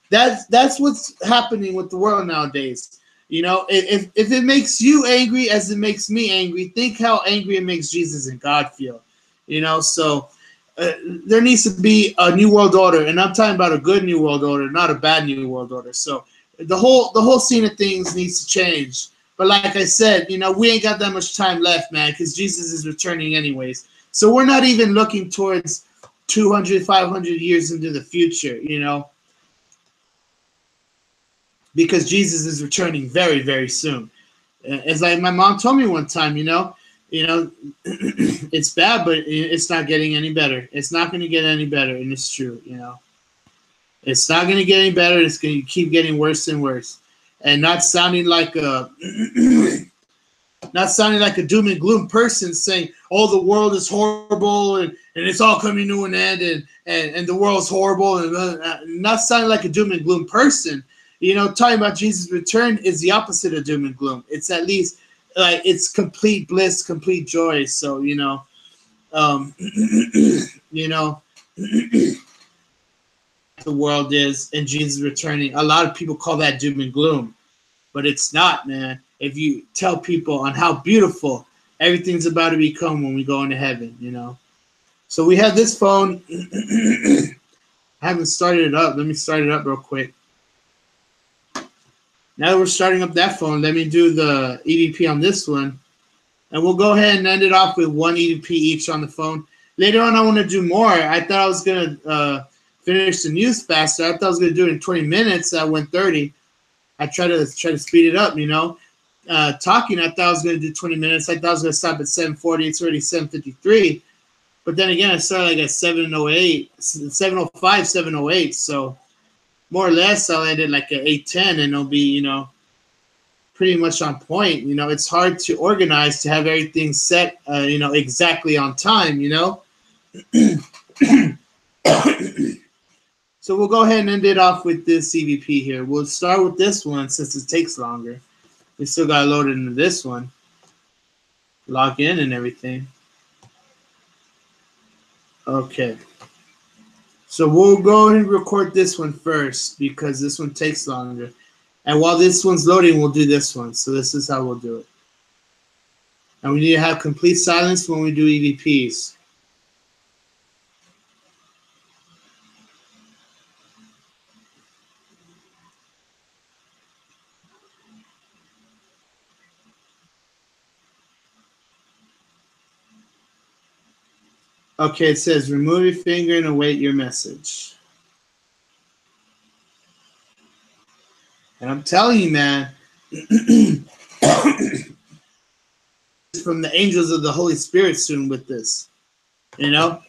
That's what's happening with the world nowadays. You know, if it makes you angry as it makes me angry, think how angry it makes Jesus and God feel. You know, so there needs to be a new world order, and I'm talking about a good new world order, not a bad new world order. So the whole scene of things needs to change. But like I said, you know, we ain't got that much time left, man, because Jesus is returning anyways. So we're not even looking towards 200, 500 years into the future, you know, because Jesus is returning very, very soon. As like my mom told me one time, you know, it's bad, but it's not getting any better. It's not going to get any better, and it's true, you know. It's not going to get any better. It's going to keep getting worse and worse, and not sounding like a not sounding like a doom and gloom person saying, "Oh, the world is horrible and it's all coming to an end and the world's horrible," and not sounding like a doom and gloom person. You know, talking about Jesus' return is the opposite of doom and gloom. It's at least like it's complete bliss, complete joy. So you know, the world is and Jesus returning. A lot of people call that doom and gloom, but it's not, man. If you tell people on how beautiful everything's about to become when we go into heaven, you know. So we have this phone. I haven't started it up. Let me start it up real quick. Now that we're starting up that phone, let me do the EVP on this one. And we'll go ahead and end it off with one EVP each on the phone. Later on, I want to do more. I thought I was going to finish the news faster. I thought I was going to do it in 20 minutes. I went 30. I try to speed it up, you know. Talking, I thought I was going to do 20 minutes. I thought I was going to stop at 7:40. It's already 7:53. But then again, I started like at 7:08, 7:05, 7:08. So more or less, I'll end it like at 8:10, and it'll be, you know, pretty much on point. You know, it's hard to organize to have everything set, you know, exactly on time, you know. So we'll go ahead and end it off with this CVP here. We'll start with this one since it takes longer. We still got to load it into this one. Log in and everything. Okay. So we'll go ahead and record this one first because this one takes longer. And while this one's loading, we'll do this one. So this is how we'll do it. And we need to have complete silence when we do EVPs. Okay, it says remove your finger and await your message. And I'm telling you, man, from the angels of the Holy Spirit soon with this. You know?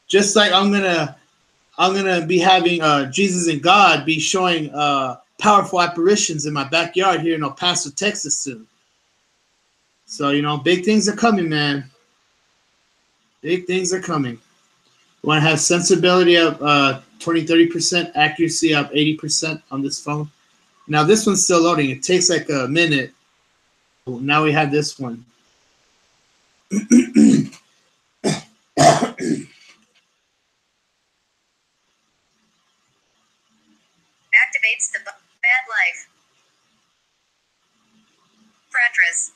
Just like I'm gonna be having Jesus and God be showing powerful apparitions in my backyard here in El Paso, Texas soon. So, you know, big things are coming, man. Big things are coming. We want to have sensibility up 20-30%, accuracy up 80% on this phone. Now this one's still loading. It takes like a minute. Now we have this one. Activates the bad life. Fratris.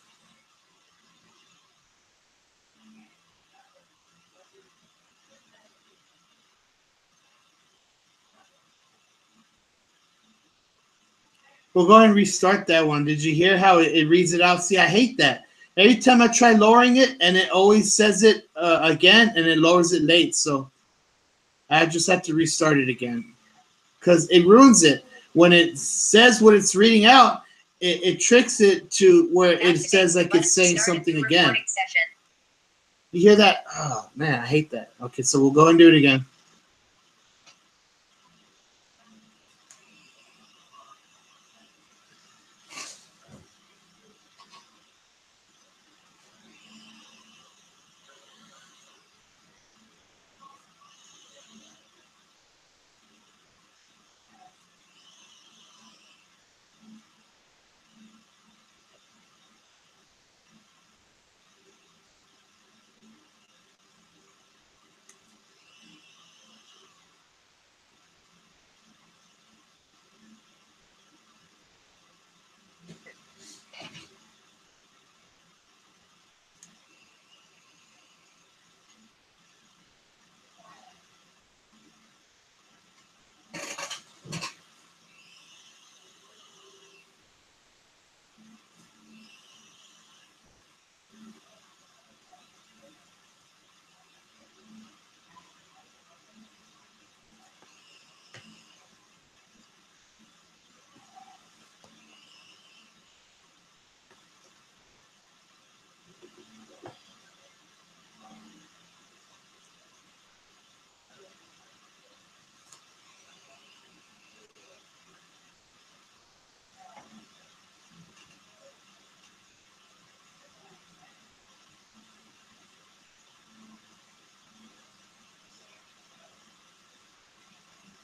We'll go ahead and restart that one. Did you hear how it reads it out? See, I hate that. Every time I try lowering it, and it always says it again, and it lowers it late. So I just have to restart it again because it ruins it. When it says what it's reading out, it tricks it to where it says like it's saying something again. You hear that? Oh, man, I hate that. Okay, so we'll go and do it again.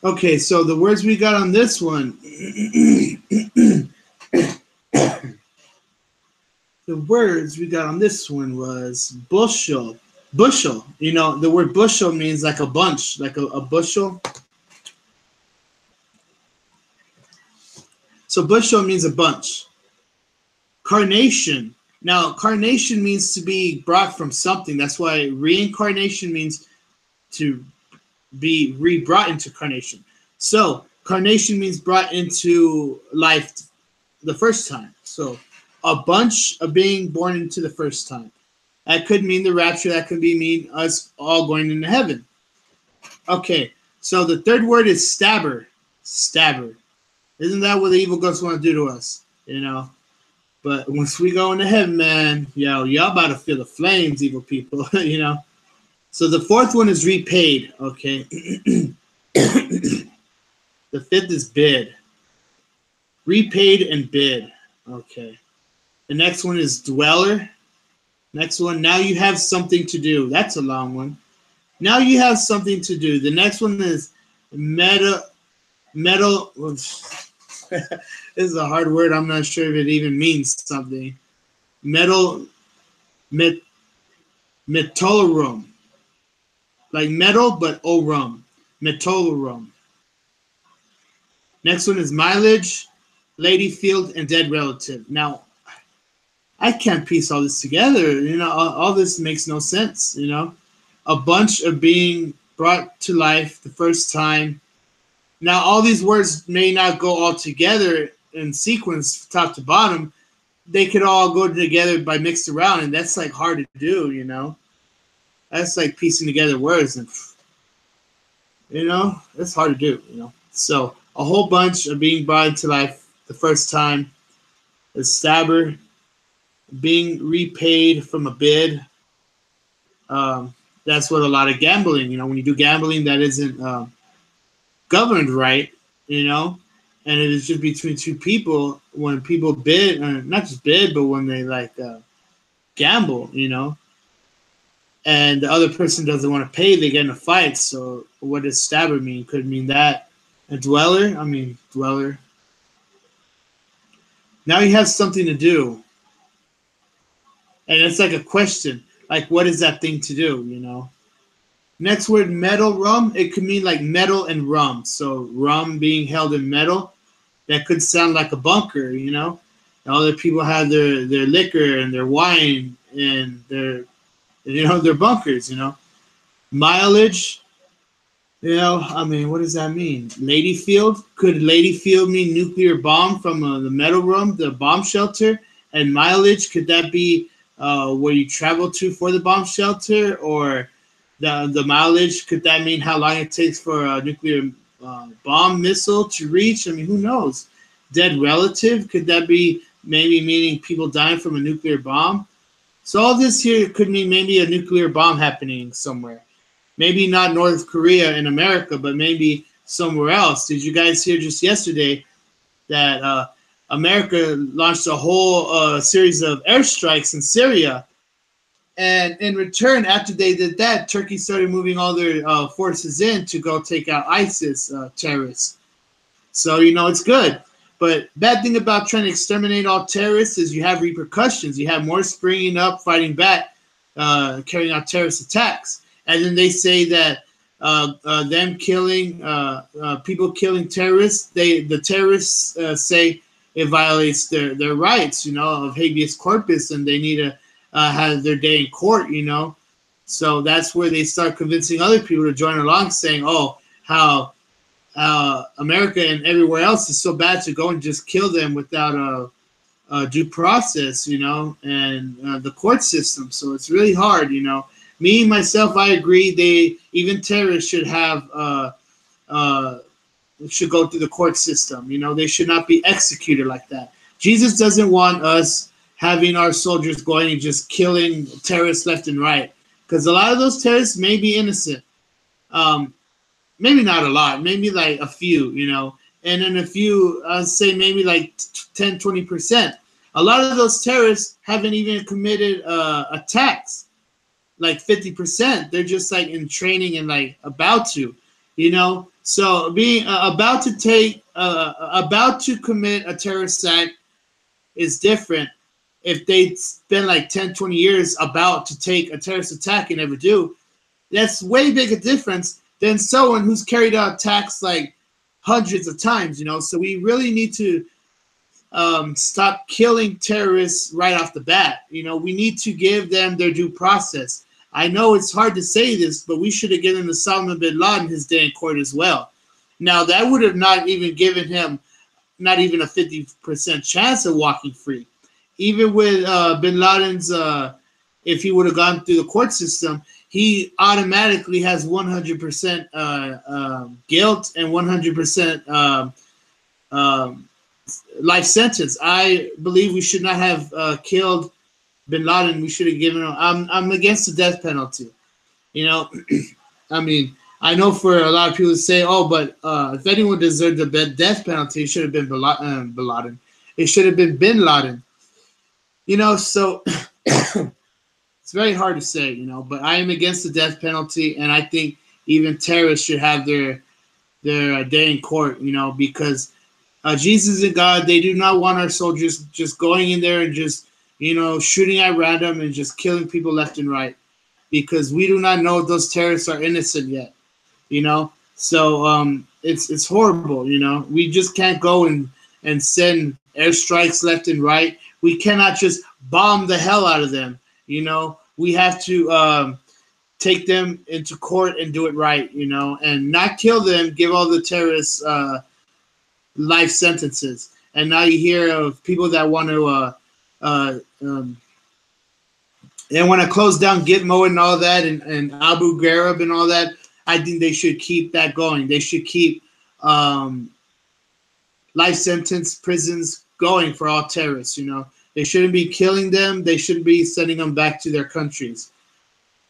Okay, so the words we got on this one. The words we got on this one was bushel. Bushel. You know, the word bushel means like a bunch, like a bushel. So bushel means a bunch. Carnation. Now, carnation means to be brought from something. That's why reincarnation means to be re-brought into carnation. So carnation means brought into life the first time. So a bunch of being born into the first time. That could mean the rapture. That could mean us all going into heaven. Okay, so the third word is stabber. Stabber. Isn't that what the evil ghosts want to do to us? You know? But once we go into heaven, man, y'all about to feel the flames, evil people, you know? So the fourth one is repaid, okay? The fifth is bid. Repaid and bid, okay. The next one is dweller. Next one, now you have something to do. That's a long one. Now you have something to do. The next one is metal. This is a hard word. I'm not sure if it even means something. Metalorum. Like metal, but orum. Metalorum. Next one is milage, lady field, and dead relative. Now, I can't piece all this together. You know, all this makes no sense, you know. A bunch of being brought to life the first time. Now, all these words may not go all together in sequence, top to bottom. They could all go together by mixed around, and that's like hard to do, you know. That's like piecing together words, and you know, it's hard to do, you know. So a whole bunch of being brought into life the first time. A stabber, being repaid from a bid. That's what a lot of gambling, you know, when you do gambling that isn't governed right, you know, and it is just between two people. When people bid, not just bid, but when they like gamble, you know, and the other person doesn't want to pay, they get in a fight. So what does stabber mean? Could mean that. A dweller, dweller. Now you have something to do. And it's like a question, like what is that thing to do, you know? Next word, metal rum. It could mean like metal and rum. So rum being held in metal, that could sound like a bunker, you know? And other people have their liquor and their wine and their, you know, their bunkers, you know? Mileage, you know, what does that mean? Lady field? Could lady field mean nuclear bomb from the metal room, the bomb shelter? And mileage, could that be where you travel to for the bomb shelter? Or the mileage, could that mean how long it takes for a nuclear bomb missile to reach? Who knows? Dead relative, could that be maybe meaning people dying from a nuclear bomb? So all this here could mean maybe a nuclear bomb happening somewhere. Maybe not North Korea in America, but maybe somewhere else. Did you guys hear just yesterday that America launched a whole series of airstrikes in Syria? And in return, after they did that, Turkey started moving all their forces in to go take out ISIS terrorists. So, you know, it's good. But bad thing about trying to exterminate all terrorists is you have repercussions. You have more springing up, fighting back, carrying out terrorist attacks. And then they say that them killing, people killing terrorists, the terrorists say it violates their rights, you know, of habeas corpus, and they need to have their day in court, you know. So that's where they start convincing other people to join along, saying, oh, how America and everywhere else is so bad to go and just kill them without a due process, you know, and the court system. So it's really hard, you know. Me, myself, I agree. Even terrorists should have should go through the court system. You know, they should not be executed like that. Jesus doesn't want us having our soldiers going and just killing terrorists left and right, because a lot of those terrorists may be innocent. Maybe not a lot, maybe like a few, you know, and then a few, I'd say maybe like 10, 20%. A lot of those terrorists haven't even committed attacks. Like 50%, they're just like in training and like about to. You know, so being about to commit a terrorist act is different. If they spend like 10, 20 years about to take a terrorist attack and never do, that's way bigger difference than someone who's carried out attacks like hundreds of times. You know, so we really need to stop killing terrorists right off the bat. You know, we need to give them their due process. I know it's hard to say this, but we should have given Osama bin Laden his day in court as well. Now, that would have not even given him not even a 50% chance of walking free. Even with bin Laden's, if he would have gone through the court system, he automatically has 100% guilt and 100% life sentence. I believe we should not have killed bin Laden. We should have given him. I'm against the death penalty. You know, I mean, I know for a lot of people to say, oh, but if anyone deserved a death penalty, it should have been bin Laden. It should have been bin Laden. You know, so it's very hard to say, you know, but I am against the death penalty, and I think even terrorists should have their day in court, you know, because Jesus and God, they do not want our soldiers just going in there and just, you know, shooting at random and just killing people left and right, because we do not know if those terrorists are innocent yet, you know. So it's horrible, you know. We just can't go and send airstrikes left and right. We cannot just bomb the hell out of them, you know. We have to take them into court and do it right, you know, and not kill them, give all the terrorists life sentences. And now you hear of people that want to they want to close down Gitmo and all that, and Abu Ghraib and all that. I think they should keep that going. They should keep life sentence prisons going for all terrorists, you know. They shouldn't be killing them. They shouldn't be sending them back to their countries,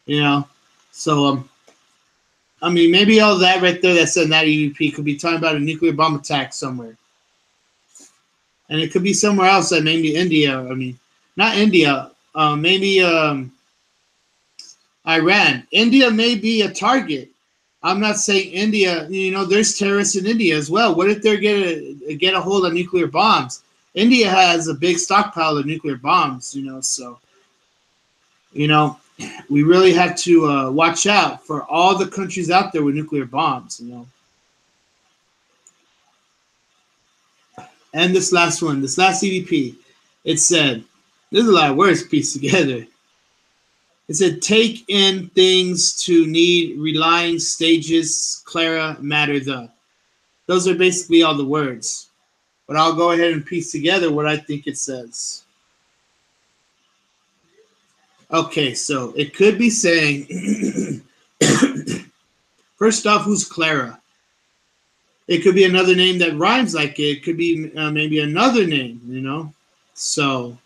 you know. So, I mean, maybe all that right there that said that EVP could be talking about a nuclear bomb attack somewhere. And it could be somewhere else, like maybe India. I mean, not India. Maybe Iran. India may be a target. I'm not saying India. You know, there's terrorists in India as well. What if they're get a hold of nuclear bombs? India has a big stockpile of nuclear bombs. You know, so you know, we really have to watch out for all the countries out there with nuclear bombs. You know. And this last one, this last EVP, it said, there's a lot of words pieced together. It said, take in things to need, relying, stages, Clara, matter, the. Those are basically all the words. But I'll go ahead and piece together what I think it says. Okay, so it could be saying, first off, who's Clara? It could be another name that rhymes like it. It could be maybe another name, you know. So,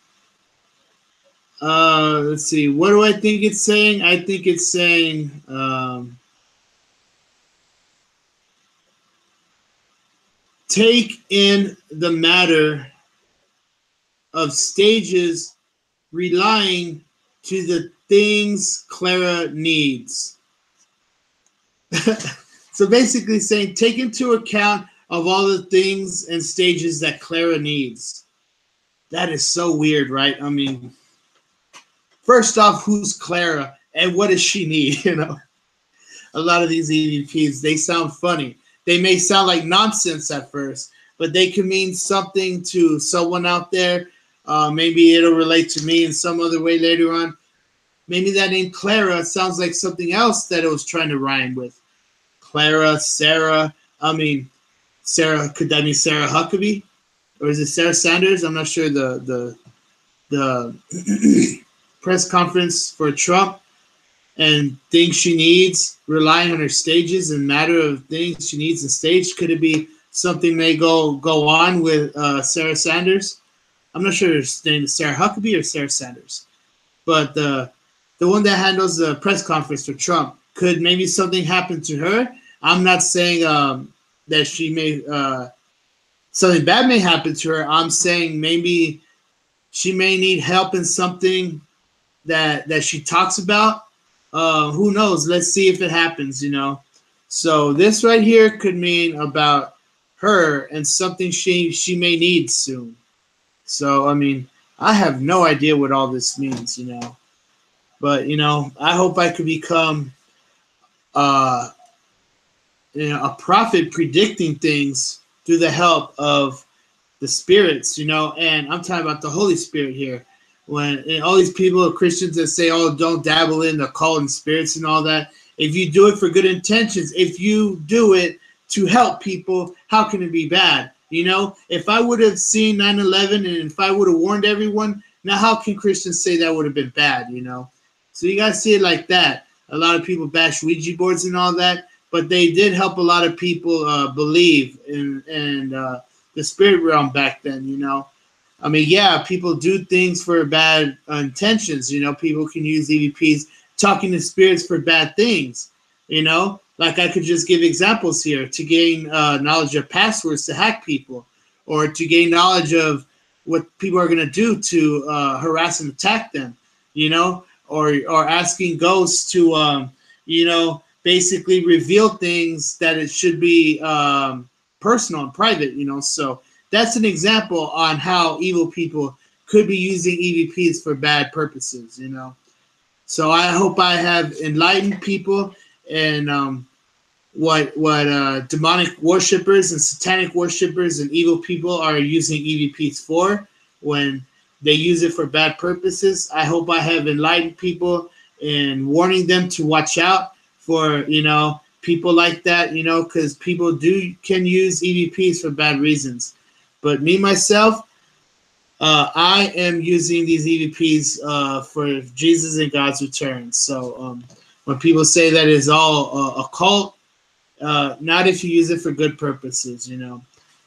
let's see. What do I think it's saying? I think it's saying take in the matter of stages relying to the things Clara needs. So basically saying take into account of all the things and stages that Clara needs. That is so weird, right? I mean, first off, who's Clara and what does she need? You know, a lot of these EVPs, they sound funny. They may sound like nonsense at first, but they can mean something to someone out there. Maybe it'll relate to me in some other way later on. Maybe that name Clara sounds like something else that it was trying to rhyme with. Clara, Sarah. I mean, Sarah. Could that mean Sarah Huckabee, or is it Sarah Sanders? I'm not sure. The press conference for Trump and things she needs, relying on her stages and matter of things she needs and stage. Could it be something may go on with Sarah Sanders? I'm not sure her name is Sarah Huckabee or Sarah Sanders, but the one that handles the press conference for Trump. Could maybe something happen to her? I'm not saying that she may something bad may happen to her. I'm saying maybe she may need help in something that she talks about. Who knows? Let's see if it happens, you know. So this right here could mean about her and something she may need soon. So I mean, I have no idea what all this means, you know. But you know, I hope I could become uh a prophet predicting things through the help of the spirits, you know, and I'm talking about the Holy Spirit here. When all these people, Christians that say, oh, don't dabble in the occult and spirits and all that. If you do it for good intentions, if you do it to help people, how can it be bad? You know, if I would have seen 9/11 and if I would have warned everyone, now how can Christians say that would have been bad, you know? So you got to see it like that. A lot of people bash Ouija boards and all that, but they did help a lot of people believe in the spirit realm back then, you know. I mean, yeah, people do things for bad intentions, you know. People can use EVPs talking to spirits for bad things, you know. Like I could just give examples here to gain knowledge of passwords to hack people, or to gain knowledge of what people are going to do to harass and attack them, you know, or asking ghosts to, you know, basically reveal things that it should be personal and private, you know. So that's an example on how evil people could be using EVPs for bad purposes, you know. So I hope I have enlightened people and what demonic worshippers and satanic worshippers and evil people are using EVPs for when they use it for bad purposes. I hope I have enlightened people and warning them to watch out for, you know, people like that, you know, because people can use EVPs for bad reasons. But me, myself, I am using these EVPs for Jesus and God's return. So when people say that it's all occult, not if you use it for good purposes, you know.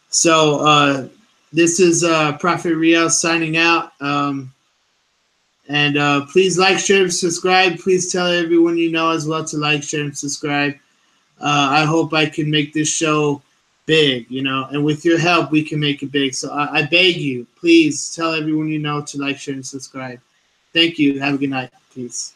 So this is Prophet Riel signing out. And please like, share, and subscribe. Please tell everyone you know as well to like, share, and subscribe. I hope I can make this show big, you know, and with your help, we can make it big. So I beg you, please tell everyone you know to like, share, and subscribe. Thank you. Have a good night. Peace.